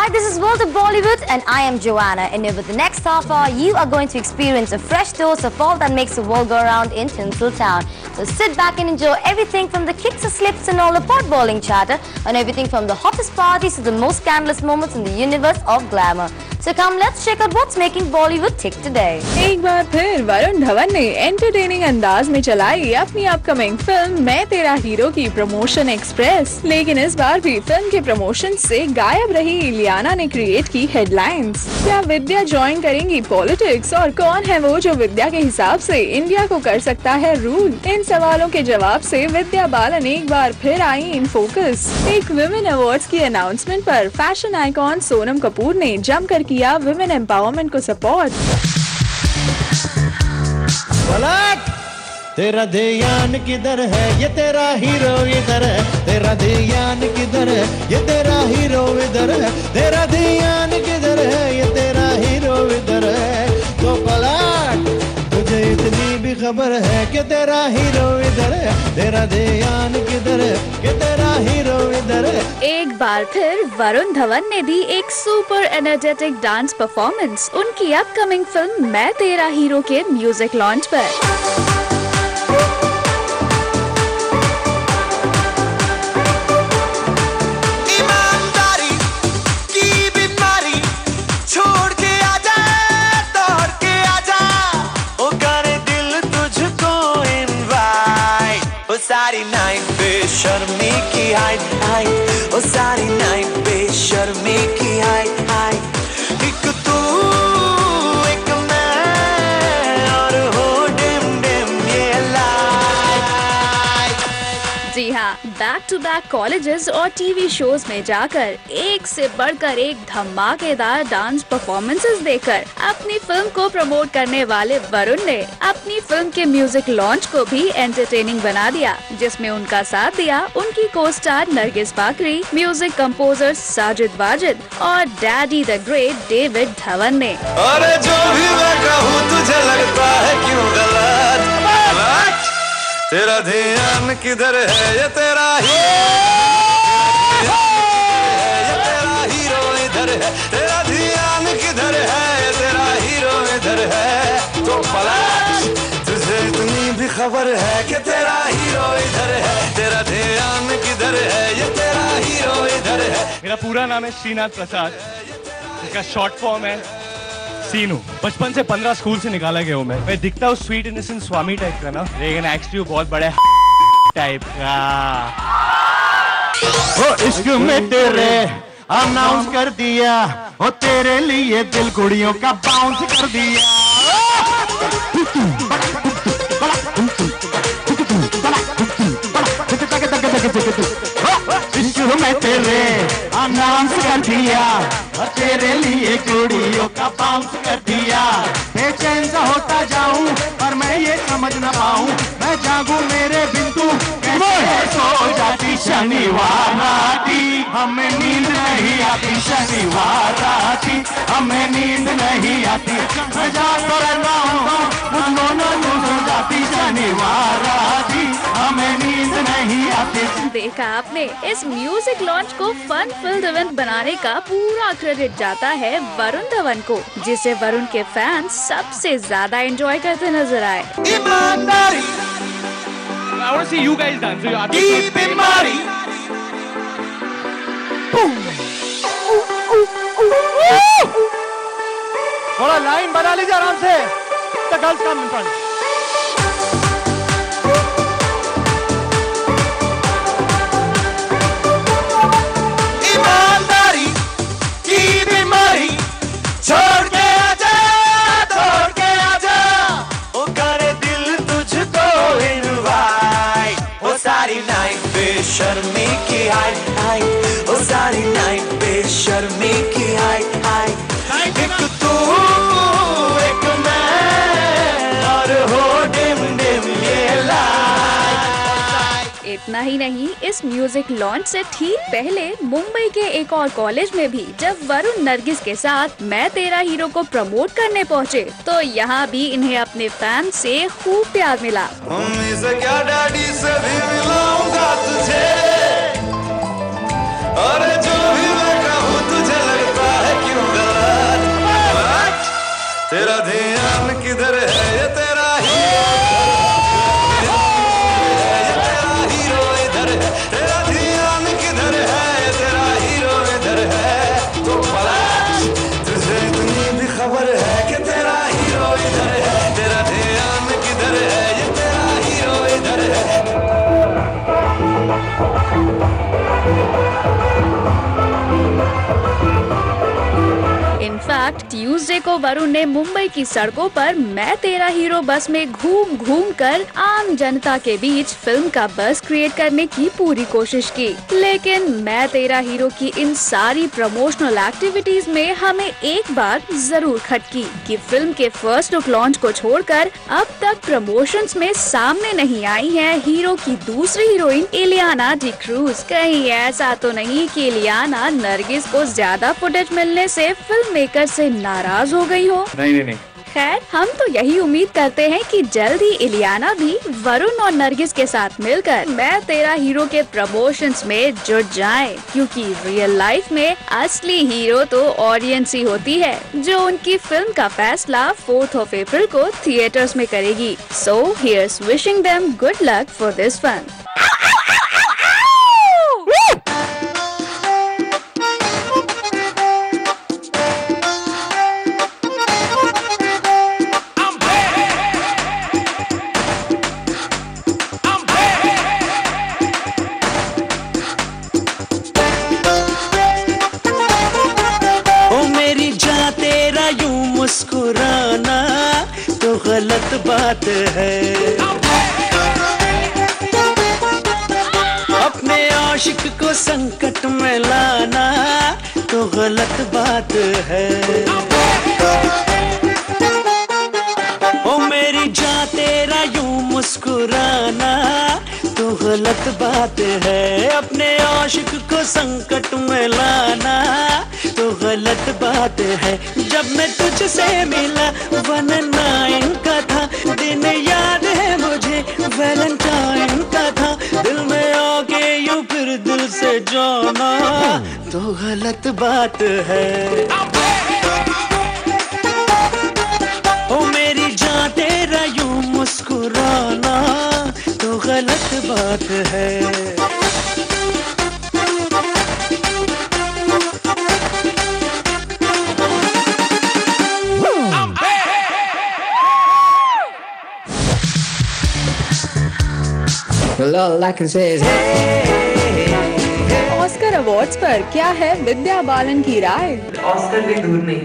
Hi, this is World of Bollywood and I am Joanna, and over the next half hour you are going to experience a fresh dose of all that makes the world go around in Tinseltown. So sit back and enjoy everything from the kicks and slips and all the pot-boiling chatter, and everything from the hottest parties to the most scandalous moments in the universe of glamour. So come, let's check out what's making Bollywood tick today. एक बार फिर वरुण धवन ने entertaining अंदाज में चलाई अपनी upcoming film मैं तेरा hero की प्रमोशन एक्सप्रेस। लेकिन इस बार भी फिल्म के प्रमोशन से गायब रही इलियाना ने क्रिएट की हेडलाइंस। क्या विद्या ज्वाइन करेंगी पॉलिटिक्स, और कौन है वो जो विद्या के हिसाब से इंडिया को कर सकता है रूल? इन सवालों के जवाब से विद्या बालन एक बार फिर आई इन फोकस। एक विमेन अवार्ड्स की अनाउंसमेंट पर फैशन आइकॉन सोनम कपूर ने जमकर किया विमेन एम्पावरमेंट को सपोर्ट। तेरा ध्यान किधर है, ये तेरा हीरो इधर है। तेरा ध्यान किधर है, ये तेरा हीरो इधर है। तेरा ध्यान किधर है, ये तेरा हीरो इधर है। तो पलट, तुझे इतनी भी खबर है कि तेरा हीरो इधर है। तेरा ध्यान किधर है, ये तेरा हीरो इधर है। एक बार फिर वरुण धवन ने दी एक सुपर एनर्जेटिक डांस परफॉर्मेंस उनकी अपकमिंग फिल्म मैं तेरा हीरो के म्यूजिक लॉन्च पर। सारी नाइट बेशर्मी की हाय हाय, ओ सारी नाइट बेशर्मी की हाय हाय। एक तू एक मैं और हो डिम डिम ये लाइट। जी हाँ, बैक टू बैक कॉलेजेस और टीवी शोज में जाकर एक से बढ़कर एक धमाकेदार डांस परफॉर्मेंसेस देकर अपनी फिल्म को प्रमोट करने वाले वरुण ने अपनी फिल्म के म्यूजिक लॉन्च को भी एंटरटेनिंग बना दिया, जिसमें उनका साथ दिया उनकी को star Nargis Fakhri, music composer Sajid Wajid और daddy the great David Dhawan ने। अरे जो भी मैं कहूँ तुझे लगता है क्यों गलत? तेरा ध्यान किधर है, ये तेरा हीरो इधर है। तेरा ध्यान किधर है, ये तेरा हीरो इधर है। तो पलट, तुझे इतनी भी खबर है कि तेरा हीरो इधर है। तेरा ध्यान किधर है, ये तेरा हीरो इधर है। मेरा पूरा नाम है श्रीनाथ प्रसाद, इसका शॉर्ट फॉर्म है सीनू। बचपन से 15 स्कूल से निकाला गया हूँ मैं दिखता हूँ स्वीट इनोसेंट स्वामी टाइप का ना, लेकिन एक्चुअली बहुत बड़े टाइप का। ओ इश्क में तेरे अनाउंस कर दिया, ओ तेरे लिए दिल कुड़ियों का बाउंस कर दिया। इश्क में तेरे अनाउंस कर दिया, और तेरे लिए कुड़ियों का बाउंस कर दिया। बेचैन सा होता जाऊं पर मैं ये समझ न पाऊं, मैं जागूं मेरे बिंदु कैसे सो जाती शनिवार राती। हमें नींद नहीं आती शनिवार राती, हमें नींद नहीं आती। मैं जागता रहता हूँ सो जाती शनिवार राती, हमें नींद नहीं आती। देखा आपने, इस म्यूजिक लॉन्च को फन फिल्ड इवेंट बनाने का पूरा क्रेडिट जाता है वरुण धवन को, जिसे वरुण के फैंस सबसे ज्यादा एंजॉय करते नजर आए। ईमानदारी, I want to see you guys dance. So you की बीमारी, थोड़ा लाइन बना लीजिए आराम से। The girls come in front. ईमानदारी की बीमारी, छोड़ के आजा, छोड़ के आजा। ओ करे दिल तुझको इनवाइट। ओ सारी नाइट बेशर्मी की हाय हाय, ओ सारी नाइट बेशर्मी की हाय हाय। एक तू एक मैं और हो डिम डिम ये लाइट। इतना ही नहीं, इस म्यूजिक लॉन्च से ठीक पहले मुंबई के एक और कॉलेज में भी जब वरुण नरगिस के साथ मैं तेरा हीरो को प्रमोट करने पहुंचे, तो यहाँ भी इन्हें अपने फैन से खूब प्यार मिला। मम्मी से क्या डैडी से भी मिलाऊंगा तुझे, और जो भी मैं कहूँ तुझे लगता ट्यूसडे को वरुण ने मुंबई की सड़कों पर मैं तेरा हीरो बस में घूम घूम कर आम जनता के बीच फिल्म का बज़ क्रिएट करने की पूरी कोशिश की। लेकिन मैं तेरा हीरो की इन सारी प्रमोशनल एक्टिविटीज में हमें एक बात जरूर खटकी कि फिल्म के फर्स्ट लुक लॉन्च को छोड़कर अब तक प्रमोशंस में सामने नहीं आई है हीरो की दूसरी हीरोइन इलियाना डिक्रूज। कहीं ऐसा तो नहीं कि इलियाना नरगिस को ज्यादा फुटेज मिलने से फिल्म मेकर से नाराज हो गई हो? नहीं। खैर, हम तो यही उम्मीद करते हैं कि जल्द ही इलियाना भी वरुण और नरगिस के साथ मिलकर मैं तेरा हीरो के प्रमोशंस में जुट जाएं, क्योंकि रियल लाइफ में असली हीरो तो ऑडियंस ही होती है जो उनकी फिल्म का फैसला 4th of April को थिएटर्स में करेगी। So here's wishing them good luck for this one. मुस्कुराना तो गलत बात है, अपने आशिक को संकट में लाना तो गलत बात है। ओ मेरी जान तेरा यूं मुस्कुराना तो गलत बात है, अपने आशिक को संकट में लाना तो गलत बात है। जब मैं तुझसे मिला 19 का था, दिन याद है मुझे वैलेंटाइन का था, दिल में आके यूं फिर दिल से जाना तो गलत बात है। ओ मेरी जान तेरा यूं मुस्कुराना तो गलत बात है। Well, all I can say is Oscar awards पर क्या है विद्या बालन की राय? ऑस्कर भी दूर नहीं।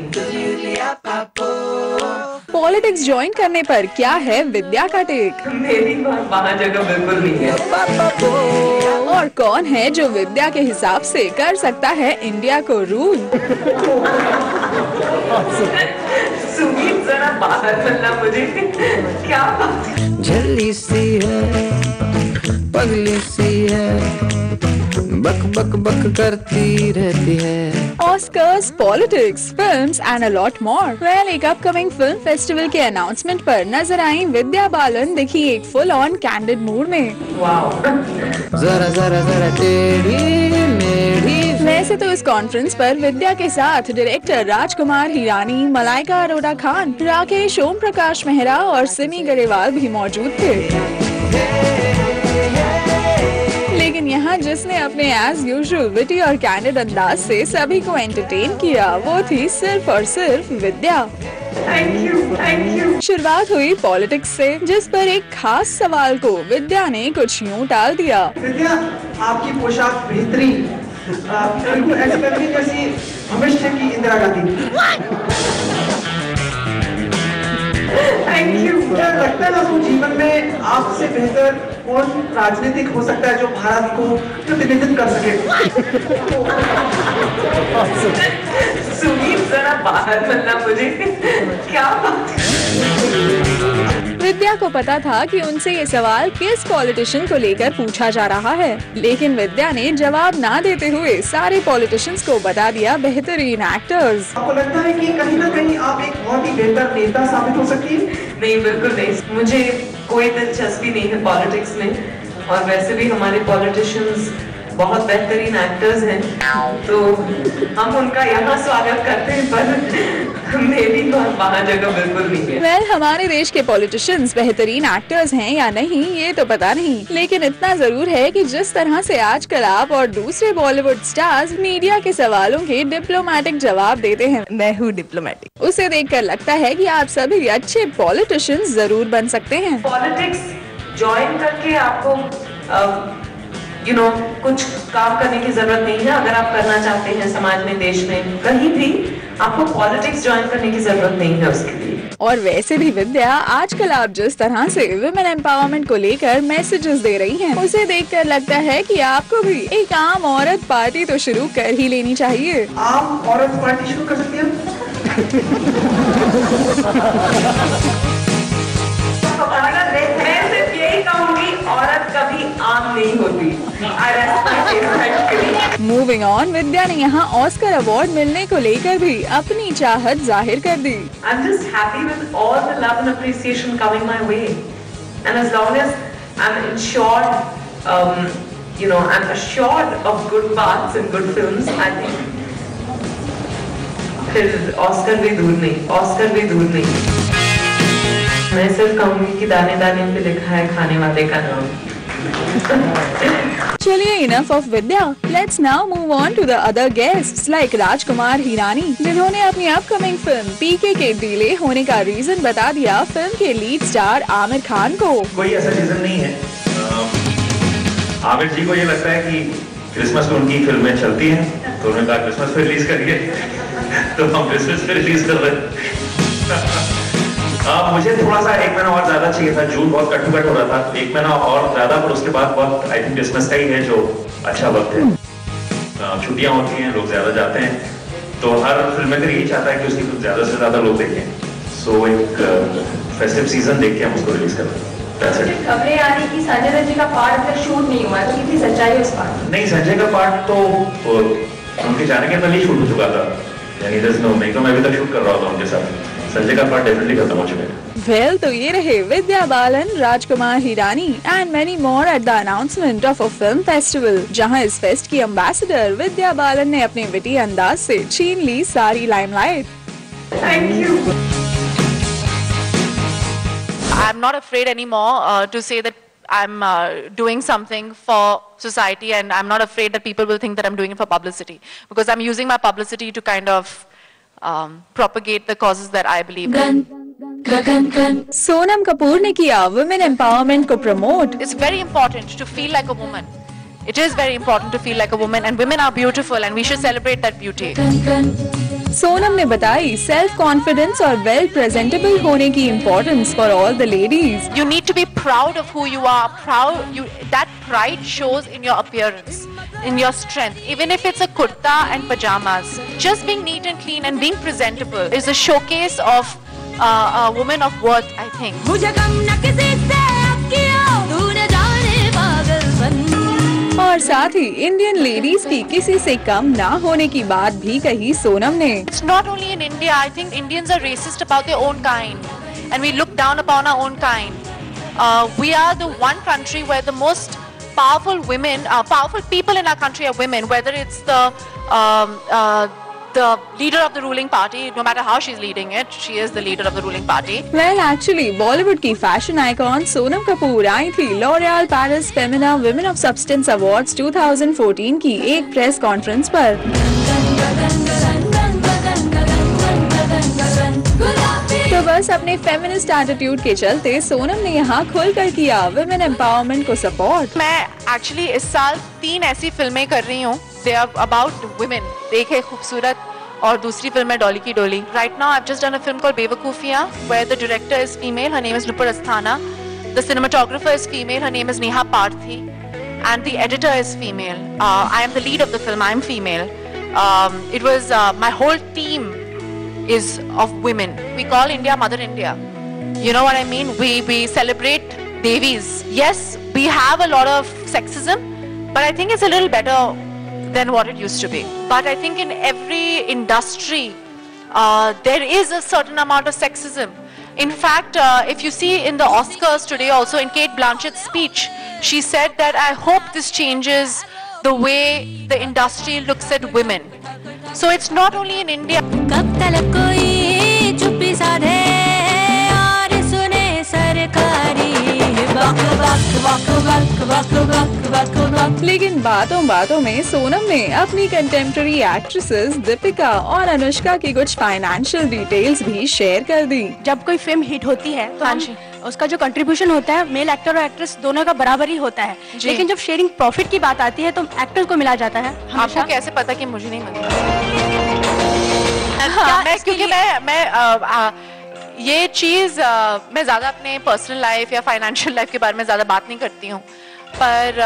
पॉलिटिक्स ज्वाइन करने पर क्या है विद्या का टेक? मेरी वहाँ जगह बिल्कुल नहीं है। और कौन है जो विद्या के हिसाब से कर सकता है इंडिया को रूल? सुमीत जरा बाहर मिलना मुझे। क्या झल्ली सी है, पगली सी है, बक बक बक करती रहती है। Oscars, politics, films and a lot more. Well, एक अपकमिंग फिल्म फेस्टिवल के अनाउंसमेंट पर नजर आई विद्या बालन दिखी एक फुल ऑन कैंडिड मूड में। जरा जरा जरा टेढ़ी मेढ़ी। वैसे तो इस कॉन्फ्रेंस पर विद्या के साथ डायरेक्टर राजकुमार हिरानी, मलाइका अरोड़ा खान, राकेश, ओम प्रकाश मेहरा और सिमी गरेवाल भी मौजूद थे। लेकिन यहाँ जिसने अपने एज यूजुअल विटी और कैंडिड अंदाज से सभी को एंटरटेन किया वो थी सिर्फ और सिर्फ विद्या। Thank you. शुरुआत हुई पॉलिटिक्स से, जिस पर एक खास सवाल को विद्या ने कुछ यूं टाल दिया। विद्या, आपकी पोशाक बेहतरीन, बिल्कुल ऐसे लग रही जैसी भविष्य की इंदिरा गांधी। Thank you. क्या लगता है आपको जीवन में आपसे बेहतर कौन राजनीतिक हो सकता है जो भारत को प्रतिनिधित्व कर सके? सुमीत जरा बाहर मिलना मुझे। क्या विद्या को पता था कि उनसे ये सवाल किस पॉलिटिशियन को लेकर पूछा जा रहा है, लेकिन विद्या ने जवाब ना देते हुए सारे पॉलिटिशियंस को बता दिया बेहतरीन एक्टर्स। आपको लगता है कि कहीं ना कहीं आप एक बहुत ही बेहतर नेता साबित हो सकती है? नहीं, बिल्कुल नहीं। मुझे कोई दिलचस्पी नहीं है पॉलिटिक्स में, और वैसे भी हमारे पॉलिटिशियंस बहुत बेहतरीन एक्टर्स हैं, तो हम उनका यहाँ स्वागत करते हैं, पर मेरी वहाँ जगह बिल्कुल नहीं है। वेल, हमारे देश के पॉलिटिशियंस बेहतरीन एक्टर्स हैं या नहीं ये तो पता नहीं, लेकिन इतना जरूर है कि जिस तरह से आजकल आप और दूसरे बॉलीवुड स्टार्स मीडिया के सवालों के डिप्लोमेटिक जवाब देते हैं, मैं हूँ डिप्लोमेटिक, उसे देखकर लगता है कि आप सभी अच्छे पॉलिटिशियंस जरूर बन सकते हैं। पॉलिटिक्स ज्वाइन करके आपको कुछ काम करने की जरूरत नहीं है। अगर आप करना चाहते हैं समाज में, देश में, कहीं भी, आपको पॉलिटिक्स ज्वाइन करने की जरूरत नहीं है उसके लिए। और वैसे भी विद्या, आजकल आप जिस तरह से वुमेन एम्पावरमेंट को लेकर मैसेजेस दे रही हैं, उसे देखकर लगता है कि आपको भी एक आम औरत पार्टी तो शुरू कर ही लेनी चाहिए। आम औरत पार्टी शुरू कर सकती है। मैं सिर्फ यही कहूँगी, औरत कभी आम नहीं होती। मूविंग ऑन, विद्या ने यहाँ ऑस्कर अवार्ड मिलने को लेकर भी अपनी चाहत जाहिर कर दी। I'm just happy with all the love and appreciation coming my way, and as long as I'm ensured, I'm assured of good parts and good films, I think फिर ऑस्कर भी दूर नहीं। मैं सिर्फ कहूँगी कि दाने दाने पे लिखा है खाने वाले का नाम। चलिए, enough of Vidya, let's now move on to the other guests like Rajkumar Hirani, जिन्होंने अपनी अपकमिंग फिल्म पीके के डिले होने का रीजन बता दिया फिल्म के लीड स्टार आमिर खान को। कोई ऐसा रीजन नहीं है। आमिर जी को ये लगता है कि क्रिसमस में उनकी फिल्में चलती हैं, तो उन्होंने कहा क्रिसमस पे रिलीज करिए। तो हम क्रिसमस पे रिलीज कर रहे हैं। मुझे थोड़ा सा 1 महीना और ज्यादा चाहिए था, जून बहुत कट हो रहा था, 1 महीना और ज्यादा, पर उसके बाद बहुत आई थिंक क्रिसमस का ही है जो अच्छा वक्त है। छुट्टियां होती हैं, लोग ज्यादा जाते हैं, तो हर फिल्म मेकर यही चाहता है कि उसकी फिल्म ज्यादा से ज्यादा लोग देखें। सो एक फेस्टिव सीजन देख के हम उसको रिलीज कर रहे हैं। खबरें आ रही कि संजय दत्त जी का पार्ट अगर शूट नहीं हुआ तो कितनी सच्चाई है उस पार्ट? नहीं, संजय का पार्ट तो उनके जाने के पहले ही शूट हो चुका था, यानी मैं अभी तक शूट कर रहा था उनके साथ। संजय का पार्ट डेफिनेटली खत्म हो चुका है। वेल, तो ये रहे Vidya Balan, Rajkumar Hirani and many more at the announcement of a film festival, जहां इस फेस्ट की एम्बेसडर विद्या बालन ने अपने विटी अंदाज से छीन ली सारी limelight. Thank you. I'm not afraid anymore to say that I'm doing something for society, and I'm not afraid that people will think that I'm doing it for publicity, because I'm using my publicity to kind of propagate the causes that I believe in. Sonam Kapoor ने किया women empowerment को promote. It's very important to feel like a woman. It is very important to feel like a woman, and women are beautiful, and we should celebrate that beauty. Sonam ने बताई self confidence और well presentable होने की importance for all the ladies. You need to be proud of who you are. That pride shows in your appearance, in your strength. Even if it's a kurta and pajamas, just being neat and clean and being presentable is a showcase of a woman of worth, I think. और साथ ही Indian ladies की किसी से कम ना होने की बात भी कही सोनम ने। It's not only in India. I think Indians are racist about their own kind, and we look down upon our own kind. We are the one country where the most powerful people in our country are women. Whether it's the leader of the ruling party, no matter how she's leading it, she is the leader of the ruling party. Well, actually, Bollywood की fashion icon Sonam Kapoor आई थी L'Oreal Paris Femina women of substance awards 2014 की एक press conference पर। तो बस अपने feminist attitude के चलते सोनम ने यहाँ खुलकर किया वुमेन एम्पावरमेंट को सपोर्ट। मैं एक्चुअली इस साल 3 ऐसी फिल्में कर रही हूँ, दे आर अबाउट वुमेन। एक है खूबसूरत और दूसरी फिल्म है डॉली की डोली। Right now I have just done a film called Bewakoofiyaan, where the director is female, her name is Nupur Asthana, the cinematographer is female, her name is Neha Parthi, and the editor is female. I am the lead of the film, I am female. It was my whole team is of women. We call India Mother India. You know what I mean? We celebrate Devis. Yes, we have a lot of sexism, but I think it's a little better than what it used to be. But I think in every industry there is a certain amount of sexism. In fact, if you see in the Oscars today also, in Kate Blanchett's speech, she said that I hope this changes the way the industry looks at women. So it's not only in India. कब तलक कोई चुप्पी साधे और सुने सरकारी बक बक बक बक बक बक बक बक। लेकिन बातों बातों में सोनम ने अपनी कंटेम्प्रेरी एक्ट्रेसेस दीपिका और अनुष्का की कुछ फाइनेंशियल डिटेल्स भी शेयर कर दी। जब कोई फिल्म हिट होती है तो उसका जो कंट्रीब्यूशन होता है मेल एक्टर और एक्ट्रेस दोनों का बराबर ही होता है, लेकिन जब शेयरिंग प्रॉफिट की बात आती है तो एक्टर्स को मिला जाता है। आपको कैसे पता कि मुझे नहीं मिलता? क्योंकि ये चीज मैं ज्यादा अपने पर्सनल लाइफ या फाइनेंशियल लाइफ के बारे में ज्यादा बात नहीं करती हूँ, पर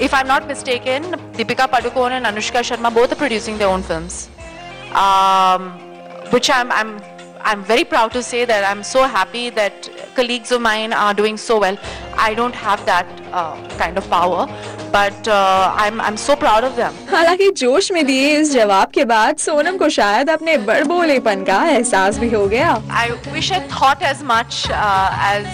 if I am not mistaken, Deepika Padukone and Anushka Sharma both are producing their own films, which I'm very proud to say that I'm so happy that colleagues of mine are doing so well. I don't have that kind of power, but I'm so proud of them. हालांकि जोश में दिए इस जवाब के बाद सोनम को शायद अपने बड़बोलेपन का एहसास भी हो गया। I wish I thought as much as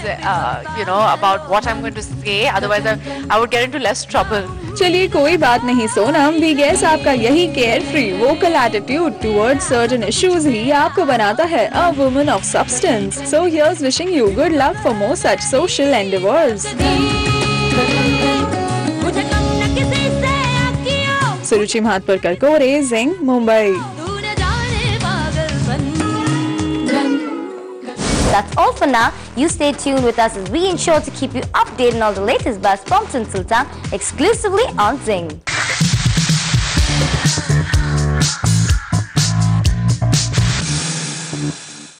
about what I'm going to say. Otherwise, I would get into less trouble. चलिए कोई बात नहीं सोनम, वी गेस आपका यही care free vocal attitude towards certain issues ही आपको बनाता है a woman of substance. So here's wishing you good luck for more such social endeavours. Suruchi महात्पर करकोरे, जिंग, Mumbai. That's all for now. You stay tuned with us as we ensure to keep you updated on all the latest buzz from Tinseltown exclusively on Zing.